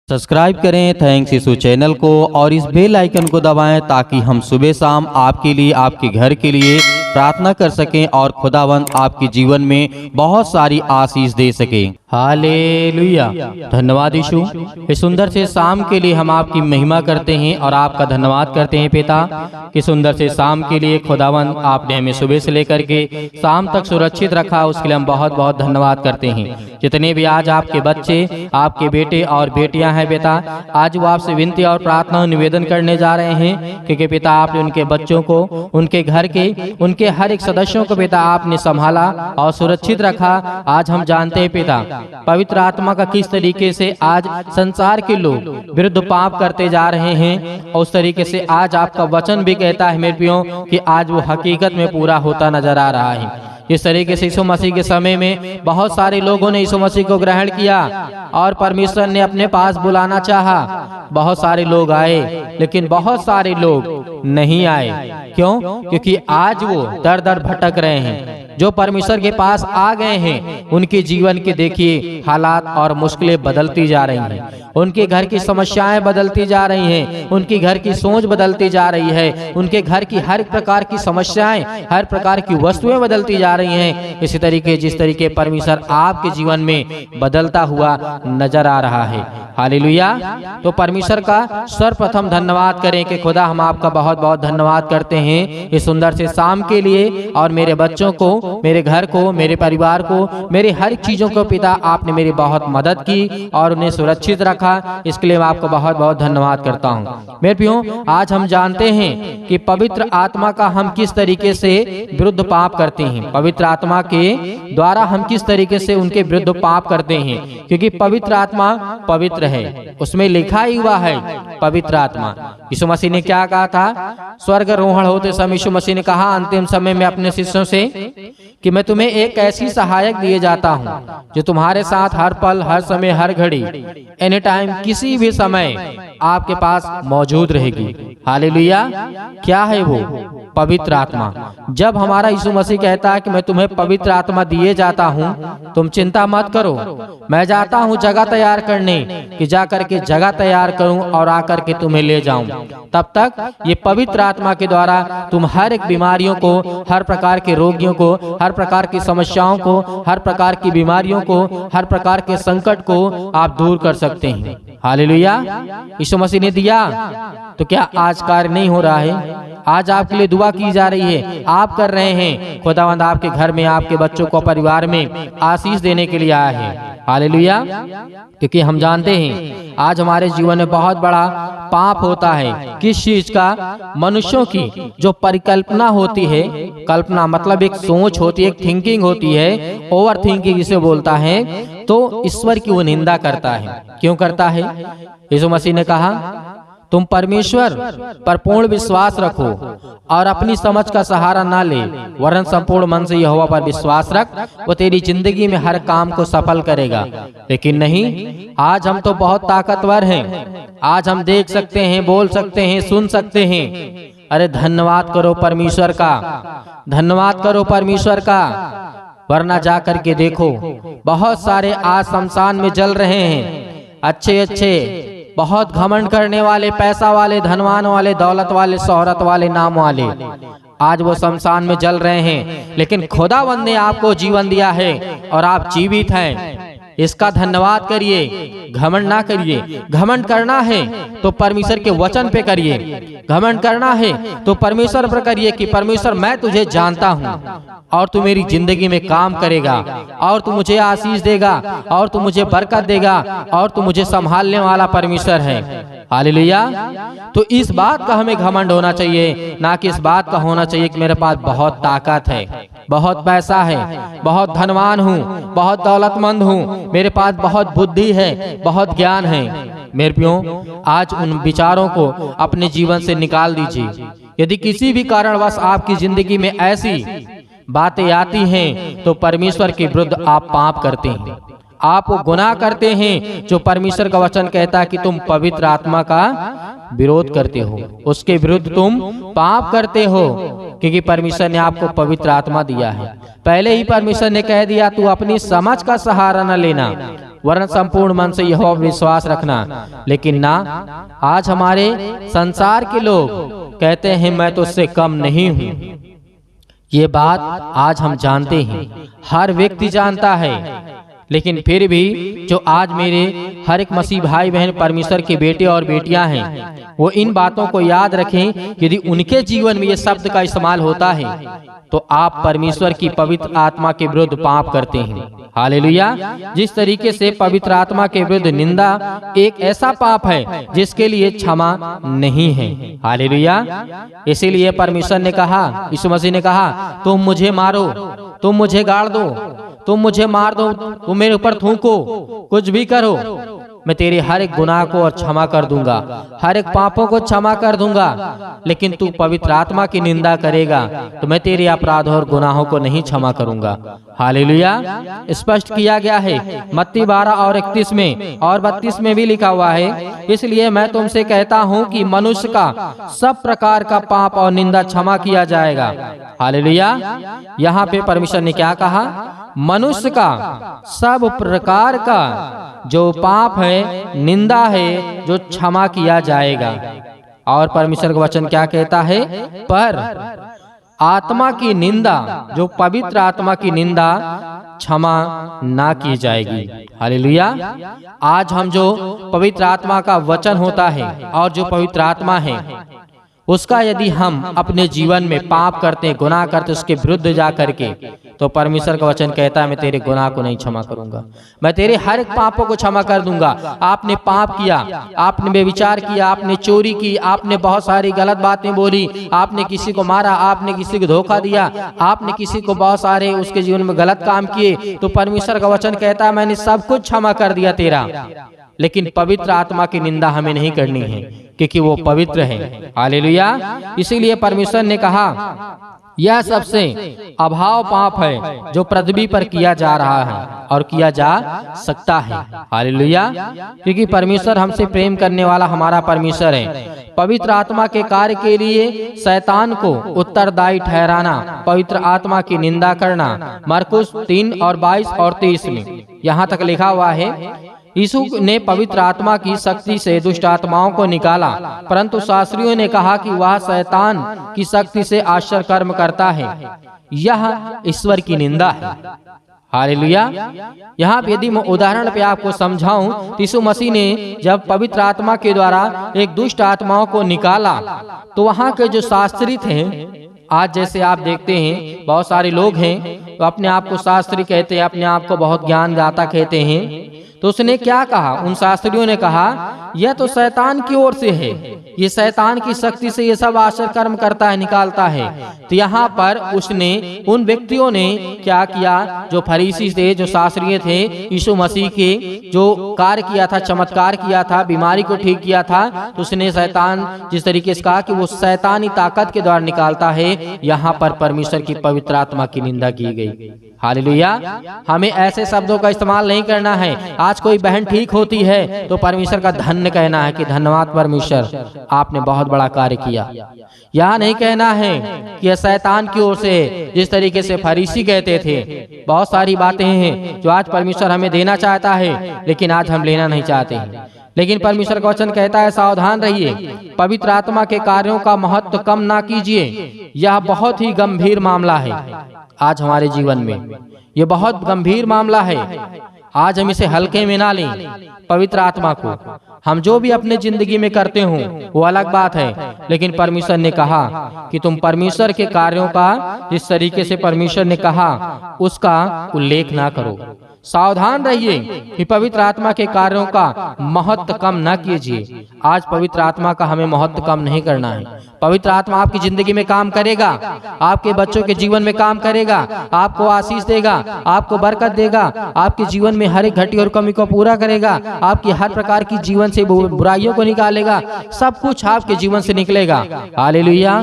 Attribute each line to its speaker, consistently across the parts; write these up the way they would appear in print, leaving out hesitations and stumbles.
Speaker 1: Subscribe करें thanks यीशु channel को और इस बेल आइकन को दबाएं ताकि हम सुबह शाम आपके लिए आपके घर के लिए प्रार्थना कर सकें और खुदावंद आपके जीवन में बहुत सारी आशीष दे सके। हालेलुया। धन्यवाद यीशु, इस सुंदर से शाम के लिए हम आपकी महिमा करते हैं और आपका धन्यवाद करते हैं पिता कि सुंदर से शाम के लिए खुदावंद आपने हमें सुबह से लेकर के शाम तक सुरक्षित रखा, उसके लिए हम बहुत बहुत धन्यवाद करते हैं। जितने भी आज आपके बच्चे, आपके बेटे और बेटियां हैं पिता, आज वो आपसे विनती और प्रार्थना निवेदन करने जा रहे हैं क्योंकि पिता आपने उनके बच्चों को, उनके घर के, उनके हर एक सदस्यों को पिता आपने संभाला और सुरक्षित रखा। आज हम जानते हैं पिता पवित्र आत्मा का किस तरीके से आज संसार के लोग विरुद्ध पाप करते जा रहे हैं और उस तरीके से आज आपका वचन भी कहता है मेरे प्रियो कि आज वो हकीकत में पूरा होता नजर आ रहा है। इस तरीके से यीशु मसीह के समय में बहुत सारे लोगों ने यीशु मसीह को ग्रहण किया और परमेश्वर ने अपने पास बुलाना चाहा। बहुत सारे लोग आए लेकिन बहुत सारे लोग नहीं आए। क्यों? क्योंकि आज वो दर दर भटक रहे हैं। जो परमेश्वर के पास आ गए हैं उनके जीवन के देखिए हालात और मुश्किलें बदलती जा रही हैं, उनके घर की समस्याएं बदलती जा रही हैं, उनकी घर की सोच बदलती जा रही है, उनके घर की हर प्रकार की समस्याएं, हर प्रकार की वस्तुएं बदलती जा रही हैं। इसी तरीके जिस तरीके परमेश्वर आपके जीवन में बदलता हुआ नजर आ रहा है। हालेलुया। तो परमेश्वर का सर्वप्रथम धन्यवाद करें कि खुदा हम आपका बहुत बहुत धन्यवाद करते हैं इस सुंदर से शाम के लिए और मेरे बच्चों को, मेरे घर को, मेरे परिवार को, मेरे हर चीजों को पिता आपने मेरी बहुत मदद की और उन्हें सुरक्षित रखा। इसके लिए मैं आपको बहुत बहुत धन्यवाद करता हूँ। मेरे प्रियो, आज हम जानते हैं कि पवित्र आत्मा का हम किस तरीके से विरुद्ध पाप करते हैं, पवित्र आत्मा के द्वारा हम किस तरीके से उनके विरुद्ध पाप करते हैं, क्योंकि पवित्र आत्मा पवित्र है, उसमें लिखा ही हुआ है पवित्र आत्मा। यीशु मसीह ने क्या कहा था? स्वर्गारोहण होते समय यीशु मसीह ने कहा अंतिम समय में अपने शिष्यों से कि मैं तुम्हें एक ऐसी सहायक दिए जाता हूँ जो तुम्हारे साथ हर पल, हर समय, हर घड़ी, एनी टाइम, किसी भी समय आपके पास मौजूद रहेगी। हालेलुया। क्या है वो? पवित्र आत्मा। जब हमारा यीशु मसीह कहता है कि मैं तुम्हें पवित्र आत्मा दिए जाता हूँ, तुम चिंता मत करो, मैं जाता हूँ जगह तैयार करने कि जा करके जगह तैयार करूँ और आकर के तुम्हें ले जाऊँ। तब तक ये पवित्र आत्मा के द्वारा तुम हर एक बीमारियों को, हर प्रकार के रोगियों को, हर प्रकार की समस्याओं को, हर प्रकार की बीमारियों को, हर प्रकार के संकट को आप दूर कर सकते हैं। हालेलुया। यीशु मसीह ने दिया तो क्या आज कार्य नहीं हो रहा है? आज आपके लिए दुआ की जा रही है, आप कर रहे हैं। खुदावंद आपके घर में, आपके बच्चों को, परिवार में आशीष देने के लिए आया है। हालेलुया। क्योंकि हम जानते हैं आज हमारे जीवन में बहुत बड़ा पाप होता है। किस चीज का? मनुष्यों की जो परिकल्पना होती है, कल्पना मतलब एक सोच होती है, एक थिंकिंग होती है, ओवर थिंकिंग जिसे बोलता है, तो ईश्वर की वो निंदा करता है। क्यों करता है? यीशु मसीह ने कहा तुम परमेश्वर पर पूर्ण विश्वास रखो और अपनी समझ का सहारा ना ले, वरन संपूर्ण मन से यहोवा पर विश्वास रख, वो तेरी जिंदगी में हर काम को सफल करेगा। लेकिन नहीं, आज हम तो बहुत ताकतवर हैं, आज हम देख सकते हैं, बोल सकते हैं, सुन सकते हैं। अरे धन्यवाद करो परमेश्वर का, धन्यवाद करो परमेश्वर का, वरना जा करके देखो बहुत सारे आज शमशान में जल रहे हैं। अच्छे अच्छे, बहुत घमंड करने वाले, पैसा वाले, धनवान वाले, दौलत वाले, शोहरत वाले, नाम वाले, आज वो शमशान में जल रहे हैं। लेकिन खुदावंद ने आपको जीवन दिया है और आप जीवित हैं। इसका धन्यवाद करिए, घमंड ना करिए। घमंड करना है तो परमेश्वर के वचन पे करिए, घमंड करना है तो परमेश्वर पर करिए कि परमेश्वर मैं तुझे जानता हूँ और तू मेरी जिंदगी में काम करेगा और तू मुझे आशीष देगा और तू मुझे बरकत देगा और तू मुझे संभालने वाला परमेश्वर है। हालेलुया। तो इस बात का हमें घमंड होना चाहिए, ना कि इस बात का होना चाहिए कि मेरे पास बहुत ताकत है, बहुत पैसा है, बहुत धनवान हूँ, बहुत दौलतमंद हूँ, मेरे पास बहुत बुद्धि है, बहुत ज्ञान है। मेरे प्रियो, आज उन विचारों को अपने जीवन से निकाल दीजिए। यदि किसी भी कारणवश आपकी जिंदगी में ऐसी बातें आती हैं तो परमेश्वर के विरुद्ध आप पाप करते हैं, आप वो गुनाह करते हैं जो परमेश्वर का वचन कहता है कि तुम पवित्र आत्मा का विरोध करते हो, उसके विरुद्ध तुम पाप करते हो, क्योंकि परमेश्वर ने आपको पवित्र आत्मा दिया है। पहले ही परमेश्वर ने कह दिया तू अपनी समझ का सहारा न लेना,
Speaker 2: वरन संपूर्ण मन से यहोवा पर विश्वास रखना। लेकिन ना, आज हमारे संसार के लोग कहते हैं मैं तो उससे कम नहीं हूं। ये बात आज हम जानते हैं, हर व्यक्ति जानता है। लेकिन फिर भी जो आज मेरे हर एक मसीह भाई बहन परमेश्वर के बेटे और बेटियां हैं, वो इन बातों को याद रखें। यदि उनके जीवन में ये शब्द का इस्तेमाल होता है तो आप परमेश्वर की पवित्र आत्मा के विरुद्ध पाप करते हैं। हालेलुया। जिस तरीके से पवित्र आत्मा के विरुद्ध निंदा एक ऐसा पाप है जिसके लिए क्षमा नहीं है। हालेलुया। इसीलिए परमेश्वर ने कहा, यीशु मसीह ने कहा, तुम मुझे मारो, तुम मुझे गाड़ दो, तुम मुझे मार दो, तुम मेरे ऊपर थूको, कुछ भी करो, मैं तेरे हर एक गुनाह को और क्षमा कर दूंगा, हर एक पापों को क्षमा कर दूंगा। लेकिन तू पवित्र आत्मा की निंदा करेगा तो मैं तेरे अपराधों और गुनाहों को नहीं क्षमा करूंगा। हालेलुया। स्पष्ट किया गया है मत्ती 12 और 31 में और 32 में भी लिखा हुआ है, इसलिए मैं तुमसे कहता हूं कि मनुष्य का सब प्रकार का पाप और निंदा क्षमा किया जाएगा। हालेलुया। यहाँ पे परमेश्वर ने क्या कहा? मनुष्य का सब प्रकार का जो पाप है, निंदा है, जो क्षमा किया जाएगा। और परमेश्वर का वचन क्या कहता है? पर आत्मा की निंदा, जो पवित्र आत्मा की निंदा क्षमा ना की जाएगी। हालेलुया। आज हम जो पवित्र आत्मा का वचन होता है और जो पवित्र आत्मा है उसका यदि हम अपने जीवन में पाप करते, गुनाह करते, उसके विरुद्ध जा करके, तो परमेश्वर का वचन कहता है मैं तेरे गुनाह को नहीं क्षमा करूंगा, मैं तेरे हर एक पापों को क्षमा कर दूंगा। आपने पाप किया, आपने बेविचार किया, आपने चोरी की, आपने बहुत सारी गलत बातें बोली, आपने किसी को मारा, आपने किसी को धोखा दिया, आपने किसी को बहुत सारे उसके जीवन में गलत काम किए, तो परमेश्वर का वचन कहता है मैंने सब कुछ क्षमा कर दिया तेरा। लेकिन पवित्र आत्मा की निंदा हमें नहीं करनी है क्योंकि वो पवित्र है। हालेलुया। इसीलिए परमेश्वर ने कहा यह सबसे अभाव पाप है जो पृथ्वी पर किया जा रहा है और किया जा सकता है। हालेलुया। क्योंकि परमेश्वर हमसे प्रेम करने वाला हमारा परमेश्वर है। पवित्र आत्मा के कार्य के लिए शैतान को उत्तरदायी ठहराना, पवित्र आत्मा की निंदा करना, मरकुस 3 और 22 और 23 में यहाँ तक लिखा हुआ है। यीशु ने पवित्र आत्मा की शक्ति से दुष्ट आत्माओं को निकाला, परंतु शास्त्रियों ने कहा कि वह शैतान की शक्ति से आश्चर्य कर्म करता है, यह ईश्वर की निंदा है। हालेलुया। यहाँ पे यदि मैं उदाहरण पे आपको समझाऊं, यीशु मसीह ने जब पवित्र आत्मा के द्वारा एक दुष्ट आत्माओं को निकाला तो वहाँ के जो शास्त्री थे, आज जैसे आप देखते हैं बहुत सारे लोग हैं तो अपने आप को शास्त्री कहते हैं, अपने आप को बहुत ज्ञानदाता कहते हैं। तो उसने क्या कहा? उन शास्त्रियों ने कहा यह तो शैतान की ओर से है, ये शैतान की शक्ति से ये सब आश्चर्य कर्म करता है, निकालता है। तो यहाँ पर उसने, उन व्यक्तियों ने क्या किया? जो फरीसी थे, जो शास्त्रीय थे, यीशु मसीह के जो कार्य किया था, चमत्कार किया था, बीमारी को ठीक किया था, तो उसने शैतान जिस तरीके से कहा कि वो शैतानी ताकत के द्वारा निकालता है, यहाँ पर परमेश्वर की पवित्र आत्मा की निंदा की गई। हालेलुया। हमें ऐसे शब्दों का इस्तेमाल नहीं करना है। आज कोई बहन ठीक होती है तो परमेश्वर का धन्य कहना है कि धन्यवाद परमेश्वर, आपने बहुत बड़ा कार्य किया। यहाँ नहीं कहना है कि यह शैतान की ओर से, जिस तरीके से फरीसी कहते थे। बहुत सारी बातें हैं जो आज परमेश्वर हमें देना चाहता है लेकिन आज हम लेना नहीं चाहते हैं। लेकिन परमेश्वर का वचन कहता है सावधान रहिए, पवित्र आत्मा के कार्यों का महत्व कम ना कीजिए। यह बहुत ही गंभीर मामला है आज हमारे जीवन में, ये बहुत गंभीर मामला है। आज हम इसे हल्के में ना लें। पवित्र आत्मा को हम जो भी अपने जिंदगी में करते हो वो अलग बात है, लेकिन परमेश्वर ने कहा कि तुम परमेश्वर के कार्यों का, जिस तरीके से परमेश्वर ने कहा, उसका उल्लेख ना करो। सावधान रहिए कि पवित्र आत्मा के कार्यों का महत्व कम न कीजिए। आज पवित्र आत्मा का हमें महत्व कम नहीं करना है। पवित्र आत्मा आपकी जिंदगी में काम करेगा, आपके बच्चों के जीवन में काम करेगा, आपको आशीष देगा, आपको बरकत देगा, आपके जीवन में हर एक घटी और कमी को पूरा करेगा, आपकी हर प्रकार की जीवन से बुराइयों को निकालेगा, सब कुछ आपके जीवन से निकलेगा। हालेलुया।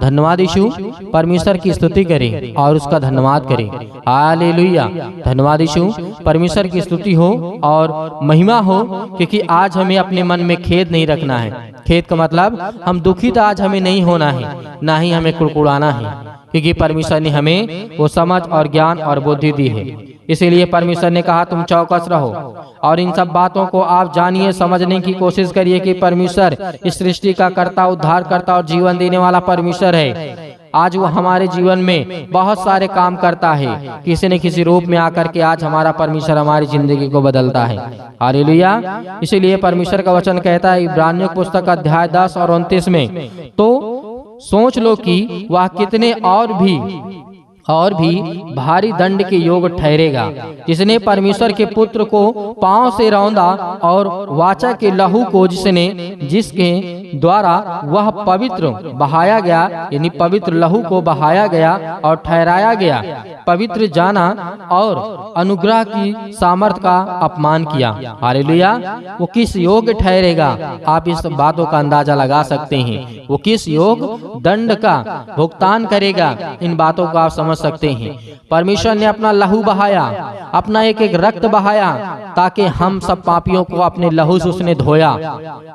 Speaker 2: धन्यवाद यीशु। परमेश्वर की स्तुति करें और उसका धन्यवाद करें। हालेलुया। धन्यवाद यीशु। परमेश्वर की स्तुति हो और महिमा हो, क्योंकि आज हमें अपने मन में खेद नहीं रखना है। खेद का मतलब हम दुखित आज हमें नहीं होना है, ना ही हमें कुड़कुड़ाना है, क्योंकि परमेश्वर ने हमें वो समझ और ज्ञान और बुद्धि दी है। इसीलिए परमेश्वर ने कहा तुम चौकस रहो और इन सब बातों को आप जानिए, समझने की कोशिश करिए कि परमेश्वर इस सृष्टि का कर्ता, उद्धार करता और जीवन देने वाला परमेश्वर है। आज वो हमारे जीवन में बहुत सारे काम करता है, किसी न किसी रूप में आकर के आज हमारा परमेश्वर हमारी जिंदगी को बदलता है। हालेलुया। इसीलिए परमेश्वर का वचन कहता है इब्रानियों पुस्तक अध्याय 10 और 29 में, तो सोच लो कि वह कितने और भी भारी दंड के योग ठहरेगा, जिसने परमेश्वर के पुत्र को पांव से रौंदा और वाचा के लहू को जिसके द्वारा वह पवित्र बहाया गया, यानी पवित्र लहू को बहाया गया और ठहराया गया, पवित्र जाना और अनुग्रह की सामर्थ का अपमान किया। हालेलुया। वो किस योग ठहरेगा, आप इस बातों का अंदाजा लगा सकते हैं। वो किस योग दंड का भुगतान करेगा, इन बातों को आप समझ सकते हैं। परमेश्वर ने अपना लहू बहाया, अपना एक एक रक्त बहाया, ताकि हम सब पापियों को अपने लहू से उसने धोया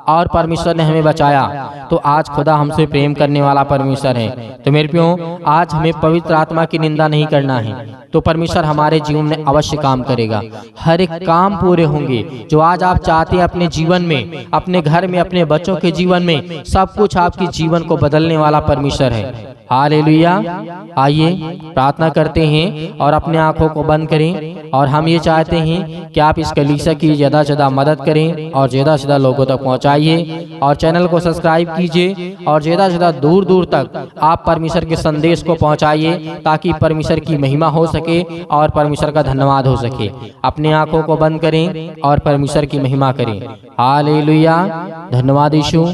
Speaker 2: और परमेश्वर ने हमें बचाया। तो आज खुदा हमसे प्रेम करने वाला परमेश्वर है। तो मेरे प्रियो, आज हमें पवित्र आत्मा की निंदा नहीं करना है, तो परमेश्वर हमारे जीवन में अवश्य काम करेगा। हर एक काम पूरे होंगे जो आज आप चाहते हैं अपने जीवन में, अपने घर में, अपने बच्चों के जीवन में। सब कुछ आपके जीवन को बदलने वाला परमेश्वर है। हालेलुया। आइए प्रार्थना करते हैं और अपने आंखों को बंद करें, और हम ये चाहते हैं कि आप इस कलीसिया की ज़्यादा से ज़्यादा मदद करें और ज़्यादा से ज़्यादा लोगों तक पहुंचाइए, और चैनल को सब्सक्राइब कीजिए और ज़्यादा से ज़्यादा दूर दूर तक आप परमेश्वर के संदेश को पहुंचाइए, ताकि परमेश्वर की महिमा हो सके और परमेश्वर का धन्यवाद हो सके। अपने आंखों को बंद करें और परमेश्वर की महिमा करें। हालेलुया। धन्यवाद यीशु।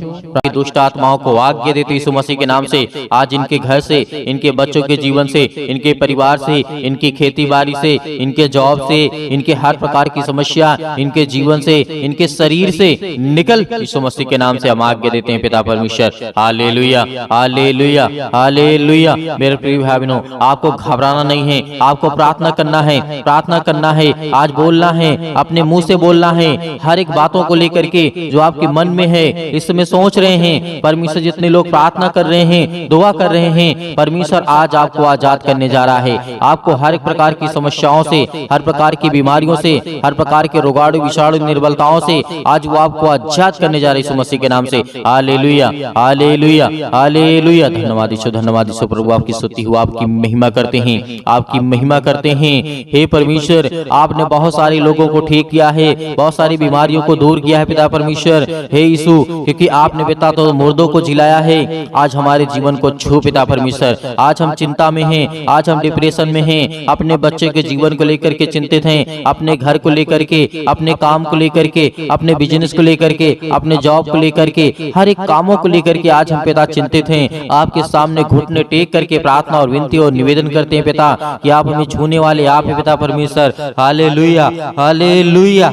Speaker 1: दुष्ट आत्माओं को आज्ञा देते यीशु मसीह के नाम से आज इनके घर से, इनके बच्चों के जीवन से, इनके परिवार से, इनकी खेती बाड़ी से, इनके जॉब से, इनके हर प्रकार की समस्या, इनके जीवन से, इनके शरीर से निकल यीशु मसीह के नाम से हम आज्ञा देते हैं पिता परमेश्वर। Hallelujah, hallelujah, hallelujah. मेरे प्रिय भाई बहनों, आपको घबराना नहीं है, आपको प्रार्थना करना है, प्रार्थना करना है, आज बोलना है, अपने मुंह से बोलना है, हर एक बातों को लेकर के जो आपके मन में है, इस समय सोच रहे हैं। परमेश्वर जितने लोग प्रार्थना कर रहे हैं, दुआ कर रहे हैं, परमेश्वर आज आपको आजाद करने जा रहा है। आपको हर एक प्रकार की समस्याओं से, हर प्रकार की बीमारियों से, हर प्रकार के रोगाणु विषाणु निर्बलताओं से आज वो आपको आजाद करने जा रहे हैं यीशु मसीह के नाम से। Hallelujah, hallelujah, hallelujah. धन्यवाद यीशु, धन्यवाद यीशु। प्रभु आपकी स्तुति हो, आपकी महिमा करते हैं, आपकी महिमा करते हैं। हे परमेश्वर, आपने बहुत सारे लोगों को ठीक किया है, बहुत सारी बीमारियों को दूर किया है पिता परमेश्वर। हे यीशु, क्योंकि आपने पिता तो मुर्दों को जिलाया है, आज हमारे जीवन को छू पिता परमेश्वर। आज हम चिंता में हैं, आज हम डिप्रेशन में हैं, अपने बच्चे के जीवन को लेकर के चिंतित हैं, अपने घर को लेकर के, अपने काम को लेकर के, अपने बिजनेस को लेकर के, अपने जॉब को लेकर के, हर एक कामों को लेकर के आज हम पिता चिंतित हैं। आपके सामने घुटने टेक करके प्रार्थना और विनती और निवेदन करते हैं पिता कि आप हमें छूने वाले आप हैं पिता परमेश्वर। Hallelujah, hallelujah,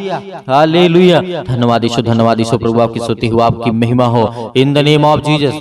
Speaker 1: hallelujah. धन्यवाद यीशु, धन्यवाद यीशु। प्रभु आपकी स्तुति हो, आपकी महिमा हो। In the name of Jesus,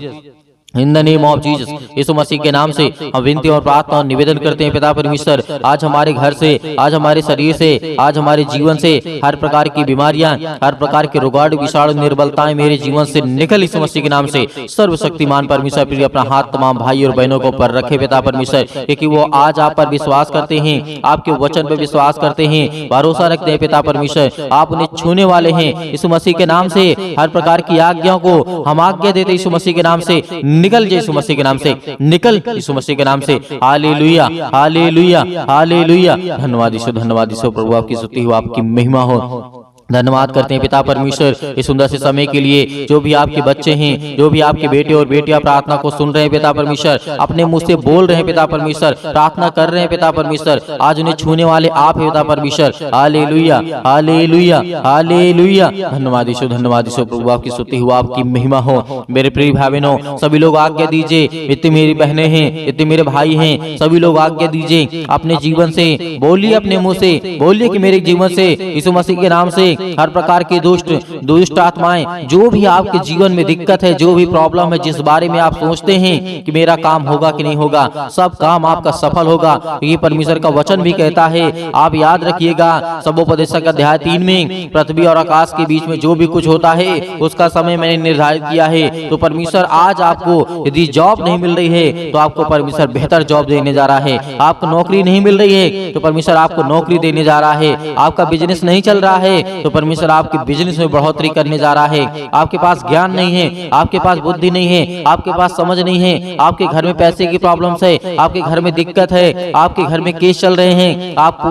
Speaker 1: in the name of Jesus, Yeshu Masih के नाम से हम विनती और प्रार्थना और निवेदन करते हैं पिता परमेश्वर। आज हमारे घर से, आज हमारे शरीर से, आज हमारे जीवन से हर प्रकार की बीमारियां, हर प्रकार के रोगाणु विषाणु निर्बलताएं मेरे जीवन से निकल यीशु मसीह के नाम से। सर्वशक्तिमान परमेश्वर प्रिय अपना हाथ तमाम भाई और बहनों को पर रखे पिता परमेश्वर, क्योंकि वो आज आप पर विश्वास करते हैं, आपके वचन पर विश्वास करते हैं, भरोसा रखते हैं पिता परमेश्वर। आप उन्हें छूने वाले हैं यीशु मसीह के नाम से। हर प्रकार की आज्ञाओं को हम आज्ञा देते यीशु मसीह के नाम से, निकल जाए यीशु मसीह के नाम से, निकल यीशु मसीह के नाम से। Hallelujah, hallelujah, hallelujah. धन्यवाद यीशु, धन्यवाद यीशु। प्रभु आपकी स्तुति हो, आपकी महिमा हो। धन्यवाद करते हैं पिता परमेश्वर इस सुंदर से समय के लिए। जो भी आपके बच्चे हैं, जो भी आपके बेटे और बेटियां प्रार्थना को सुन रहे हैं पिता परमेश्वर, अपने मुंह से बोल रहे हैं पिता परमेश्वर, प्रार्थना कर रहे हैं पिता परमेश्वर, आज उन्हें छूने वाले आप हैं पिता परमेश्वर। Hallelujah, hallelujah, hallelujah. धन्यवाद यीशु, धन्यवाद यीशु। प्रभु आपकी स्तुति हो, आपकी महिमा हो। मेरे प्रिय भाई बहनों, सभी लोग आज्ञा दीजिए, इतनी मेरी बहनें हैं, इतने मेरे भाई हैं, सभी लोग आज्ञा दीजिए, अपने जीवन से बोलिए, अपने मुंह से बोलिए कि मेरे जीवन से यीशु मसीह के नाम से हर प्रकार की दुष्ट आत्माएं, जो भी आपके जीवन में दिक्कत है, जो भी प्रॉब्लम है, जिस बारे में आप सोचते हैं कि मेरा काम होगा कि नहीं होगा, सब काम आपका सफल होगा। ये परमेश्वर का वचन भी कहता है। आप याद रखिएगा, सबोपदेशक अध्याय 3 में पृथ्वी और आकाश के बीच में जो भी कुछ होता है उसका समय मैंने निर्धारित किया है। तो परमेश्वर आज आपको यदि जॉब नहीं मिल रही है तो आपको परमेश्वर बेहतर जॉब देने जा रहा है। आपको नौकरी नहीं मिल रही है तो परमेश्वर आपको नौकरी देने जा रहा है। आपका बिजनेस नहीं चल रहा है तो परमेश्वर आपके बिजनेस में बढ़ोतरी करने जा रहा है। आपके पास ज्ञान नहीं है, आपके पास बुद्धि नहीं है, आपके पास समझ नहीं है, आपके घर में पैसे की प्रॉब्लम्स है, आपके घर में दिक्कत है, आपके घर में केस चल रहे हैं, आप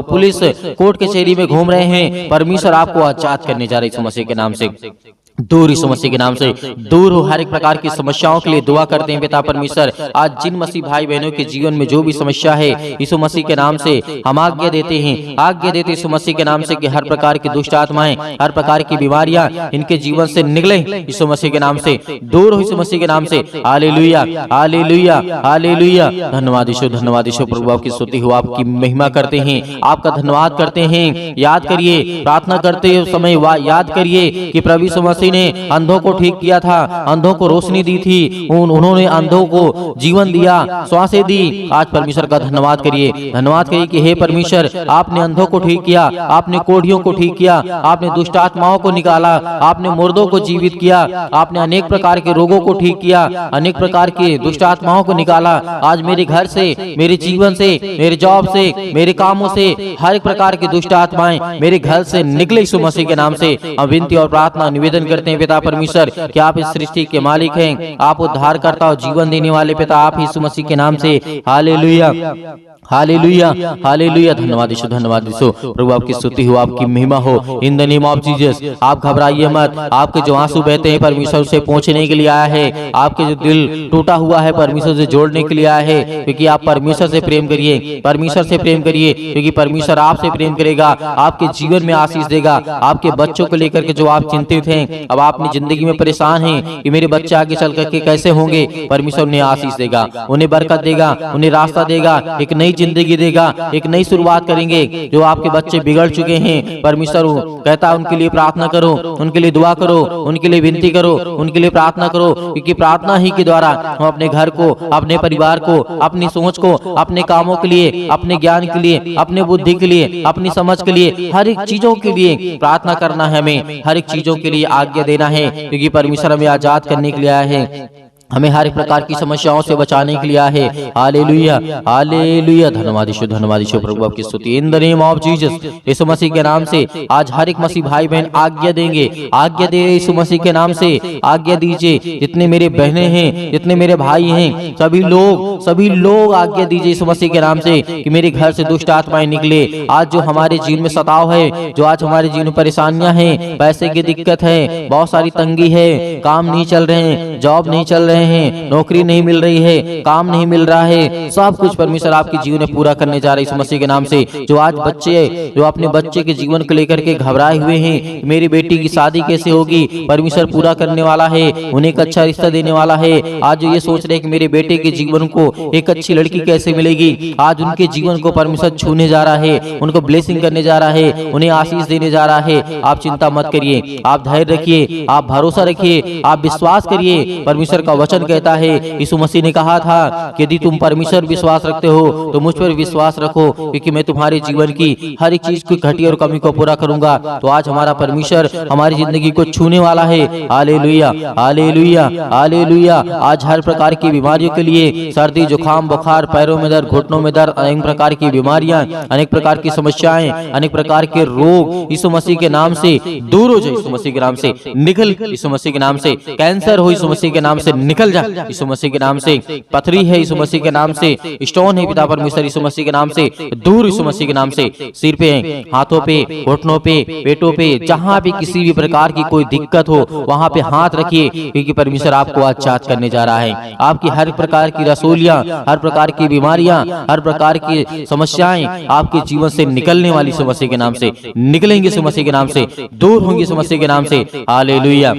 Speaker 1: पुलिस कोर्ट कचहरी में घूम रहे हैं, परमेश्वर आपको आजाद करने जा रहे हैं यीशु मसीह के नाम से। दूर यीशु मसीह के नाम से दूर हो हर एक प्रकार की समस्याओं के लिए दुआ करते हैं पिता परमेश्वर। आज जिन मसीह भाई बहनों के जीवन में जो भी समस्या है यीशु मसीह के नाम से हम आज्ञा देते हैं, आज्ञा देते यीशु मसीह के नाम से कि हर प्रकार की दुष्ट आत्माएं, हर प्रकार की बीमारियां इनके जीवन से निकले यीशु मसीह के नाम से, दूर हो यीशु मसीह के नाम से। Hallelujah, hallelujah, hallelujah. धन्यवाद यीशु, धन्यवाद यीशु। प्रभु आपकी स्तुति हो, आपकी महिमा करते हैं, आपका धन्यवाद करते हैं। याद करिए, प्रार्थना करते समय याद करिए कि प्रभु यीशु मसीह ने अंधों को ठीक किया था, अंधों को रोशनी दी थी, उन्होंने अंधों को जीवन दिया, श्वासें दी। आज परमेश्वर का धन्यवाद करिए, धन्यवाद करिए कि हे परमेश्वर, आपने अंधों को ठीक किया, आपने कोढ़ियों को ठीक किया, आपने दुष्ट आत्माओं को निकाला, आपने मुर्दों को जीवित किया, आपने अनेक प्रकार के रोगों को ठीक किया, अनेक प्रकार के दुष्ट आत्माओं को निकाला। आज मेरे घर से, मेरे जीवन से, मेरे जॉब से, मेरे कामों से हर एक प्रकार की दुष्ट आत्माएं मेरे घर से निकले यीशु मसीह के नाम से। हम विनती और प्रार्थना निवेदन करते हैं पिता परमेश्वर कि आप इस सृष्टि के मालिक हैं, आप उद्धारकर्ता और जीवन देने वाले पिता, आप यीशु मसीह के नाम से। Hallelujah, hallelujah, hallelujah. धन्यवाद यीशु, धन्यवाद यीशु। प्रभु आपकी स्तुति हो, आपकी महिमा हो। In the name of Jesus आप घबराइए मत। आपके जो आंसू बहते हैं परमेश्वर से पहुंचने के लिए आया है, आपके जो दिल टूटा हुआ है परमेश्वर से जोड़ने के लिए आया है, क्योंकि आप परमेश्वर से प्रेम करिए, परमेश्वर से प्रेम करिए, क्योंकि परमेश्वर आपसे प्रेम करेगा, आपके जीवन में आशीष देगा। आपके बच्चों को लेकर के जो आप चिंतित हैं, अब आप अपनी जिंदगी में परेशान हैं कि मेरे बच्चे आगे चल करके कैसे होंगे, परमेश्वर उन्हें आशीष देगा, उन्हें बरकत देगा, उन्हें रास्ता देगा, एक नई जिंदगी देगा, एक नई शुरुआत करेंगे। जो आपके बच्चे बिगड़ चुके हैं, परमेश्वर कहता है उनके लिए प्रार्थना करो, उनके लिए दुआ करो, उनके लिए विनती करो, उनके लिए प्रार्थना करो, क्योंकि प्रार्थना ही के द्वारा हम अपने घर को, अपने परिवार को, अपनी सोच को, अपने कामों के लिए, अपने ज्ञान के लिए, अपने बुद्धि के लिए, अपनी समझ के लिए, हर एक चीजों के लिए प्रार्थना करना है। हमें हर एक चीजों के लिए आज्ञा देना है, क्योंकि परमेश्वर हमें आजाद करने के लिए आया है, हमें हर एक प्रकार की समस्याओं से बचाने के लिए आया है। Hallelujah, hallelujah. धन्यवाद यीशु, धन्यवाद यीशु। प्रभु आपकी स्तुति। In the name of Jesus Yeshu Masih के नाम से आज हर एक मसीह भाई बहन आज्ञा देंगे, आज्ञा दे यीशु मसीह के नाम से आज्ञा दीजिए। जितने मेरे बहनें हैं, जितने मेरे भाई हैं, सभी लोग आज्ञा दीजिए यीशु मसीह के नाम से कि मेरे घर से दुष्ट आत्माएं निकले। आज जो हमारे जीवन में सताव है, जो आज हमारे जीवन में परेशानियां हैं, पैसे की दिक्कत है, बहुत सारी तंगी है, काम नहीं चल रहे हैं, जॉब नहीं चल रहे हैं, नौकरी नहीं मिल रही है, काम नहीं मिल रहा है, सब कुछ परमेश्वर आपके जीवन में पूरा करने जा रहे हैं यीशु मसीह के नाम से। जो आज बच्चे, जो अपने बच्चे के जीवन को लेकर के घबराए हुए हैं, मेरी बेटी की शादी कैसे होगी, परमेश्वर पूरा करने वाला है, उन्हें एक अच्छा रिश्ता देने वाला है। आज जो ये सोच रहे हैं कि मेरे बेटे के जीवन को एक अच्छी लड़की कैसे मिलेगी, आज उनके जीवन को परमेश्वर छूने जा रहा है, उनको ब्लेसिंग करने जा रहा है, उन्हें आशीष देने जा रहा है। आप चिंता मत करिए, आप धैर्य रखिए, आप भरोसा रखिए, आप विश्वास करिए। परमेश्वर का वचन कहता है, यीशु मसीह ने कहा था कि यदि तुम परमेश्वर विश्वास रखते हो तो मुझ पर विश्वास रखो, क्योंकि मैं तुम्हारे जीवन की हर एक चीज की घटी और कमी को पूरा करूंगा। तो आज हमारा परमेश्वर हमारी जिंदगी को छूने वाला है। Hallelujah, hallelujah, hallelujah. आज हर प्रकार की बीमारियों के लिए, सर्दी, जुकाम, बुखार, पैरों में दर्द, घुटनों में दर्द, अनेक प्रकार की बीमारियां, अनेक प्रकार की समस्याएं, अनेक प्रकार के रोग यीशु मसीह के नाम से दूर हो जाए, यीशु मसीह के नाम से निकल, यीशु मसीह के नाम से कैंसर हो, यीशु मसीह के नाम से निकल जा, यीशु मसीह के नाम से पथरी है, यीशु मसीह के नाम से स्टोन है, पिता परमेश्वर यीशु मसीह के नाम से दूर, यीशु मसीह के नाम से। सिर पे, हाथों पे, घुटनों पे, पेटों पे, जहां भी किसी भी प्रकार की कोई दिक्कत हो वहां पे हाथ रखिए, क्योंकि परमेश्वर आपको आजाद करने जा रहा है। आपकी हर प्रकार की रसोलियां, हर प्रकार की बीमारियां, हर प्रकार की समस्याएं आपके जीवन से निकलने वाली यीशु मसीह के नाम से निकलेंगे, यीशु मसीह के नाम से दूर होंगे, यीशु मसीह के नाम से। Hallelujah,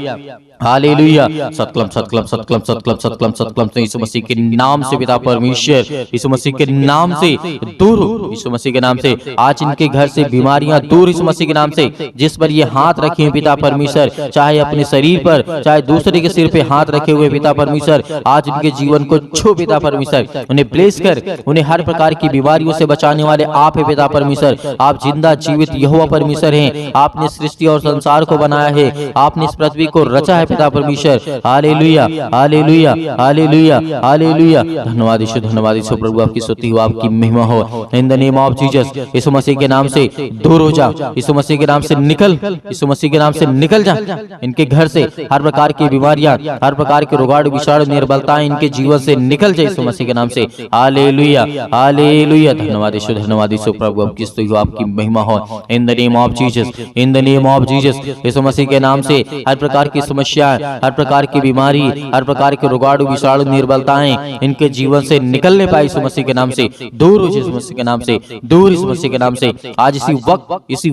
Speaker 1: hallelujah. सतकलम, सतकलम, सतकलम, सत्कलम सत्कलम सत्कलम से यीशु मसीह के नाम से पिता परमेश्वर यीशु मसीह के नाम से दूर हो, यीशु मसीह के नाम से आज इनके घर से बीमारियां दूर यीशु मसीह के नाम से। जिस पर ये हाथ रखे हैं पिता परमेश्वर, चाहे अपने शरीर पर चाहे दूसरे के सिर पे हाथ रखे हुए पिता परमेश्वर, आज इनके जीवन को छू पिता परमेश्वर, उन्हें ब्लेस कर, उन्हें हर प्रकार की बीमारियों से बचाने वाले आप है पिता परमेश्वर। आप जिंदा जीवित यहोवा परमेश्वर हैं। आपने सृष्टि और संसार को बनाया है, आपने इस पृथ्वी को रचा है पिता परमेश्वर। Hallelujah hallelujah hallelujah hallelujah. धन्यवाद यीशु, धन्यवाद यीशु प्रभु, आपकी स्तुति हो, आपकी महिमा हो। In the name of Jesus, Yeshu Masih के नाम से दूर हो जा, यीशु मसीह के नाम से निकल, यीशु मसीह के नाम से निकल जा। इनके घर से हर प्रकार की बीमारियां, हर प्रकार के रोगाणु विषाणु निर्बलताएं इनके जीवन से निकल जाए यीशु मसीह के नाम से। Hallelujah hallelujah. धन्यवाद यीशु, धन्यवाद यीशु प्रभु, आपकी स्तुति हो, आपकी महिमा हो। In the name of Jesus, in the name of Jesus, Yeshu Masih के नाम से हर प्रकार की समस्या, हर प्रकार की बीमारी, हर प्रकार के रोगाणु विषाणु निर्बलताएं इनके जीवन से निकलने पाए यीशु मसीह के नाम से। दूर हो यीशु मसीह के नाम से, दूर यीशु मसीह के नाम से। आज इसी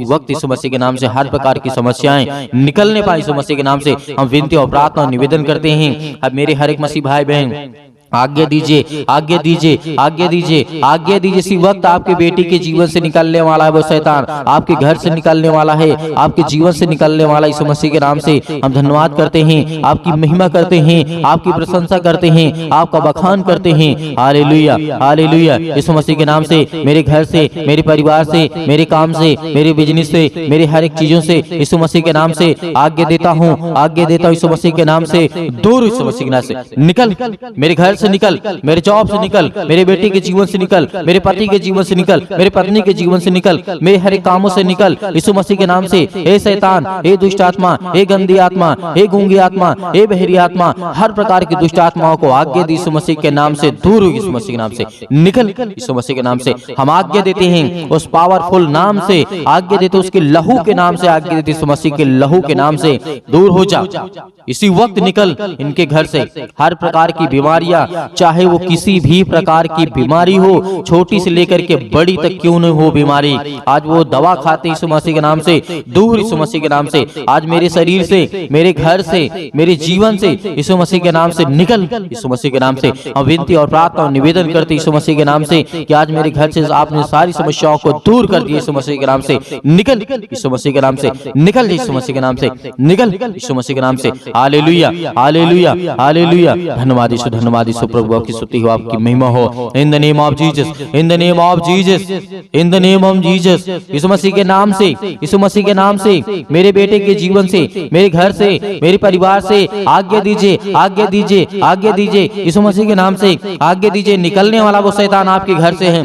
Speaker 1: वक्त यीशु मसीह के नाम से हर प्रकार की समस्याएं निकलने पाए यीशु मसीह के नाम से। हम विनती और प्रार्थना और निवेदन करते हैं। अब मेरे हर एक मसीह भाई बहन आज्ञा दीजिए, आज्ञा दीजिए, आज्ञा दीजिए, आज्ञा दीजिए। इसी वक्त आपके बेटी के जीवन से निकलने वाला है वो शैतान, आपके घर से निकलने वाला है, आपके जीवन से निकलने वाला यीशु मसीह के नाम से हम धन्यवाद करते हैं, आपकी महिमा करते हैं, आपकी प्रशंसा करते हैं, आपका बखान करते हैं। Hallelujah hallelujah. यीशु मसीह के नाम से मेरे घर से, मेरे परिवार से, मेरे काम से, मेरे बिजनेस से, मेरे हर एक चीजों से यीशु मसीह के नाम से आज्ञा देता हूँ, आज्ञा देता हूँ यीशु मसीह के नाम से। दूर यीशु मसीह के नाम से निकल, मेरे घर से निकल, मेरे जॉब से निकल, मेरे बेटे के जीवन से निकल, मेरे पति के जीवन से निकल, मेरे पत्नी के जीवन से निकल, मेरे हर एक कामों से निकल यीशु मसीह के नाम से। हे शैतान, हे दुष्ट आत्मा, हे गंदी आत्मा, हे गूंगी आत्मा, हे बहरी आत्मा, हर प्रकार की दुष्ट आत्माओं को आज्ञा दी यीशु मसीह के नाम से। दूर हो यीशु मसीह के नाम से, निकल यीशु मसीह के नाम से। हम आज्ञा देते हैं उस पावरफुल नाम से, आज्ञा देते उसके लहू के नाम से, आज्ञा देते यीशु मसीह के लहू के नाम से। दूर हो जा, इसी वक्त निकल इनके घर से। हर प्रकार की बीमारियां, चाहे वो किसी भी प्रकार की बीमारी हो, छोटी से लेकर के बड़ी तक क्यों न हो बीमारी, आज वो दवा खाते यीशु मसीह के नाम से। दूर यीशु मसीह के नाम से। आज मेरे शरीर से, मेरे घर से, मेरे जीवन से यीशु मसीह के नाम से निकल यीशु मसीह के नाम से। हम विनती और प्रार्थना और निवेदन करते यीशु मसीह के नाम से कि आज मेरे घर से आपने सारी समस्याओं को दूर कर दिया यीशु मसीह के नाम से। निकल यीशु मसीह के नाम से, निकल यीशु मसीह के नाम से, निकल यीशु मसीह के नाम से। Hallelujah hallelujah hallelujah. धन्यवाद यीशु, धन्यवाद यीशु प्रभु, आपकी स्तुति हो, आपकी महिमा हो। In the name of Jesus, in the name of Jesus, in the name of Jesus, Yeshu Masih के नाम से, यीशु मसीह के नाम से मेरे बेटे के जीवन से, मेरे घर से, मेरे परिवार से आज्ञा दीजिए, आज्ञा दीजिए, आज्ञा दीजिए यीशु मसीह के नाम से, आज्ञा दीजिए। निकलने वाला वो शैतान आपके घर से है,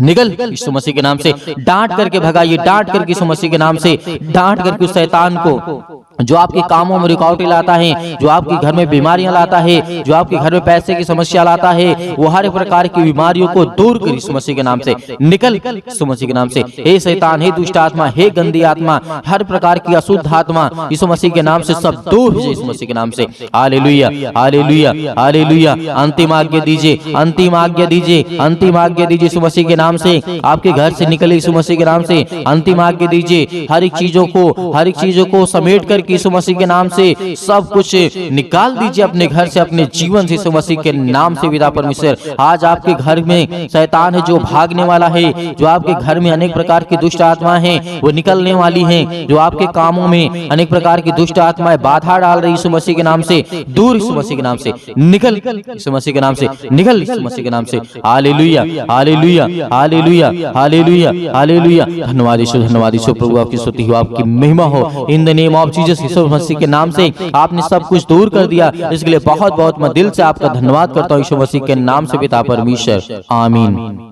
Speaker 1: निकल यीशु मसीह के नाम से। डांट करके भगाइए, डांट करके यीशु मसीह के नाम से, डांट करके उस शैतान को जो आपके कामों में रुकावटें लाता है, जो आपके घर में बीमारियां लाता है, जो आपके घर में पैसे की समस्या लाता है, वो हर प्रकार की बीमारियों को दूर कर यीशु मसीह के नाम से। निकल यीशु मसीह के नाम से। हे शैतान, हे दुष्ट आत्मा, हे गंदी आत्मा, हर प्रकार की अशुद्ध आत्मा यीशु मसीह के नाम से सब दूर हो यीशु मसीह के नाम से। Hallelujah hallelujah hallelujah. अंतिम आज्ञा दीजिए, अंतिम आज्ञा दीजिए, अंतिम आज्ञा दीजिए यीशु मसीह के नाम से। आपके घर से निकले यीशु मसीह के नाम से। अंतिम आज्ञा दीजिए, हर एक चीजों को समेट कर यीशु मसीह के नाम से सब कुछ निकाल दीजिए अपने घर से, अपने जीवन से यीशु मसीह के नाम से। पिता परमेश्वर, आज आपके घर में शैतान है जो भागने वाला है, जो आपके घर में अनेक प्रकार की दुष्ट आत्माएं हैं वो निकलने वाली हैं, जो आपके कामों में अनेक प्रकार की दुष्ट आत्माएं बाधा डाल रही यीशु मसीह के नाम से। दूर यीशु मसीह के नाम से, निकल यीशु मसीह के नाम से, निकल यीशु मसीह के नाम से। Hallelujah hallelujah hallelujah hallelujah hallelujah. धन्यवाद यीशु, धन्यवाद यीशु प्रभु, आपकी स्तुति हो, आपकी महिमा हो। In the name of Jesus, Yeshu Masih के नाम से आपने सब कुछ दूर कर दिया, इसके लिए बहुत बहुत मैं दिल से आपका धन्यवाद करता हूँ यीशु मसीह के नाम से पिता परमेश्वर, आमीन।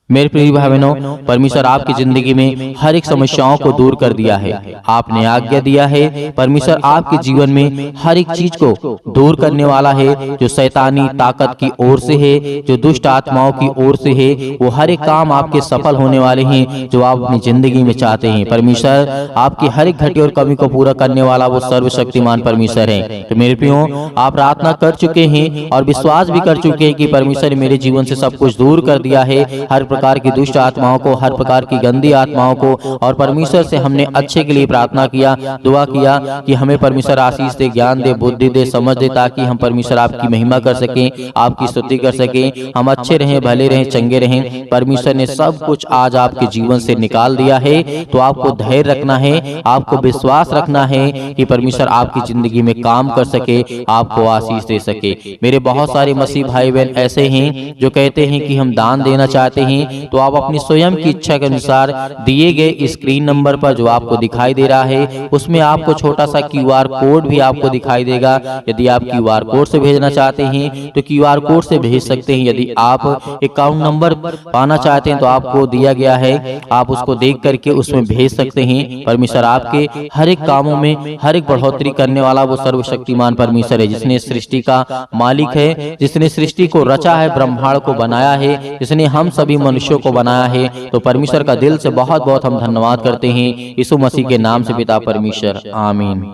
Speaker 1: मेरे प्रिय भाई बहनों, परमेश्वर आपकी जिंदगी में हर एक समस्याओं को दूर कर दिया है। आपने आज्ञा दिया है, परमेश्वर आपके जीवन में हर एक चीज को दूर करने वाला है। जो शैतानी ताकत की ओर से है, जो दुष्ट आत्माओं की ओर से है, वो हर एक काम आपके सफल होने वाले हैं जो आप अपनी जिंदगी में चाहते हैं। परमेश्वर आपकी हर एक घटी और कमी को पूरा करने वाला वो सर्वशक्तिमान परमेश्वर है। तो मेरे प्रियो, आप प्रार्थना कर चुके हैं और विश्वास भी कर चुके हैं कि परमेश्वर मेरे जीवन से सब कुछ दूर कर दिया है, हर प्रकार की दुष्ट आत्माओं को, हर प्रकार की गंदी आत्माओं को, और परमेश्वर से हमने अच्छे के लिए प्रार्थना किया, दुआ किया कि हमें परमेश्वर आशीष दे, ज्ञान दे, बुद्धि दे, समझ दे, ताकि हम परमेश्वर आपकी महिमा कर सकें, आपकी स्तुति कर सकें, हम अच्छे रहें, भले रहें, चंगे रहें। परमेश्वर ने सब कुछ आज आपके जीवन से निकाल दिया है, तो आपको धैर्य रखना है, आपको विश्वास रखना है कि परमेश्वर आपकी जिंदगी में काम कर सके, आपको आशीष दे सके। मेरे बहुत सारे मसीह भाई बहन ऐसे हैं जो कहते हैं कि हम दान देना चाहते हैं, तो आप अपनी स्वयं की इच्छा के अनुसार दिए गए स्क्रीन नंबर पर जो आपको दिखाई दे रहा है, उसमें आपको छोटा सा QR कोड भी आपको दिखाई देगा। यदि आप QR कोड से भेजना चाहते हैं तो QR कोड से भेज सकते हैं। यदि आप अकाउंट नंबर पाना चाहते हैं तो आपको दिया गया है, आप उसको देख करके उसमें भेज सकते हैं। परमेश्वर आपके हर एक कामों में हर एक बढ़ोतरी करने वाला वो सर्वशक्तिमान परमेश्वर है, जिसने सृष्टि का मालिक है, जिसने सृष्टि को रचा है, ब्रह्मांड को बनाया है, जिसने हम सभी मनुष्यों को बनाया है। तो परमेश्वर का दिल से बहुत बहुत हम धन्यवाद करते हैं, यीशु मसीह के नाम से पिता परमेश्वर, आमीन।